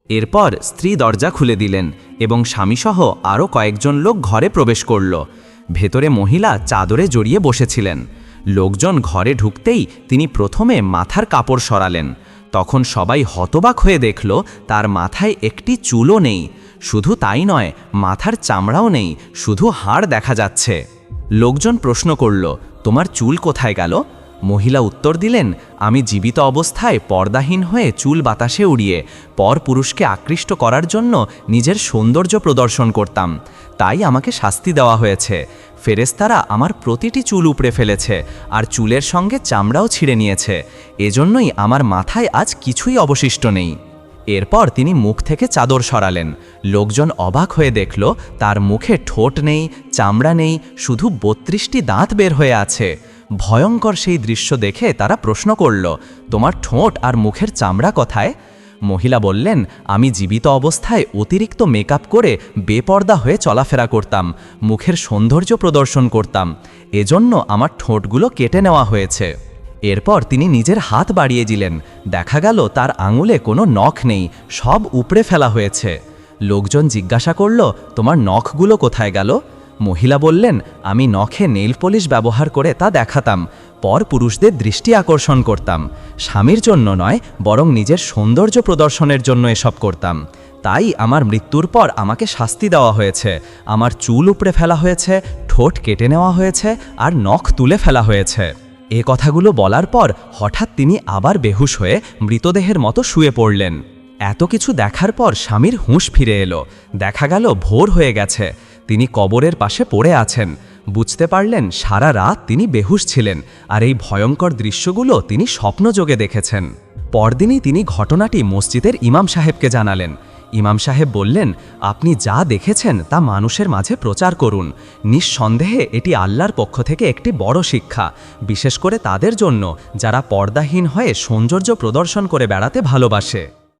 এরপর স্ত্রী দরজা খুলে দিলেন এবং স্বামীসহ আরও কয়েকজন লোক ঘরে প্রবেশ করল। ভেতরে মহিলা চাদরে জড়িয়ে বসেছিলেন। লোকজন ঘরে ঢুকতেই তিনি প্রথমে মাথার কাপড় সরালেন। তখন সবাই হতবাক হয়ে দেখল তার মাথায় একটি চুলও নেই। শুধু তাই নয়, মাথার চামড়াও নেই, শুধু হাড় দেখা যাচ্ছে। লোকজন প্রশ্ন করল, তোমার চুল কোথায় গেল? মহিলা উত্তর দিলেন, আমি জীবিত অবস্থায় পর্দাহীন হয়ে চুল বাতাসে উড়িয়ে পরপুরুষকে আকৃষ্ট করার জন্য নিজের সৌন্দর্য প্রদর্শন করতাম, তাই আমাকে শাস্তি দেওয়া হয়েছে। ফেরেশতারা আমার প্রতিটি চুল উপড়ে ফেলেছে আর চুলের সঙ্গে চামড়াও ছিঁড়ে নিয়েছে। এজন্যই আমার মাথায় আজ কিছুই অবশিষ্ট নেই। এরপর তিনি মুখ থেকে চাদর সরালেন। লোকজন অবাক হয়ে দেখল তার মুখে ঠোঁট নেই, চামড়া নেই, শুধু 32টি দাঁত বের হয়ে আছে। ভয়ঙ্কর সেই দৃশ্য দেখে তারা প্রশ্ন করল, তোমার ঠোঁট আর মুখের চামড়া কোথায়? মহিলা বললেন, আমি জীবিত অবস্থায় অতিরিক্ত মেকআপ করে বেপর্দা হয়ে চলাফেরা করতাম, মুখের সৌন্দর্য প্রদর্শন করতাম, এজন্য আমার ঠোঁটগুলো কেটে নেওয়া হয়েছে। এরপর তিনি নিজের হাত বাড়িয়ে দিলেন। দেখা গেল তার আঙুলে কোনো নখ নেই, সব উপড়ে ফেলা হয়েছে। লোকজন জিজ্ঞাসা করল, তোমার নখগুলো কোথায় গেল? মহিলা বললেন, আমি নখে নেইল পলিশ ব্যবহার করে তা দেখাতাম, পরপুরুষদের দৃষ্টি আকর্ষণ করতাম। স্বামীর জন্য নয়, বরং নিজের সৌন্দর্য প্রদর্শনের জন্য এসব করতাম। তাই আমার মৃত্যুর পর আমাকে শাস্তি দেওয়া হয়েছে। আমার চুল উপড়ে ফেলা হয়েছে, ঠোঁট কেটে নেওয়া হয়েছে আর নখ তুলে ফেলা হয়েছে। এ কথাগুলো বলার পর হঠাৎ তিনি আবার বেহুশ হয়ে মৃতদেহের মতো শুয়ে পড়লেন। এত কিছু দেখার পর স্বামীর হুঁশ ফিরে এলো। দেখা গেল ভোর হয়ে গেছে। তিনি কবরের পাশে পড়ে আছেন। বুঝতে পারলেন সারা রাত তিনি বেহুশ ছিলেন আর এই ভয়ঙ্কর দৃশ্যগুলো তিনি স্বপ্নযোগে দেখেছেন। পরদিনই তিনি ঘটনাটি মসজিদের ইমাম সাহেবকে জানালেন। ইমাম সাহেব বললেন, আপনি যা দেখেছেন তা মানুষের মাঝে প্রচার করুন। নিঃসন্দেহে এটি আল্লাহর পক্ষ থেকে একটি বড় শিক্ষা, বিশেষ করে তাদের জন্য যারা পর্দাহীন হয়ে সৌন্দর্য প্রদর্শন করে বেড়াতে ভালোবাসে।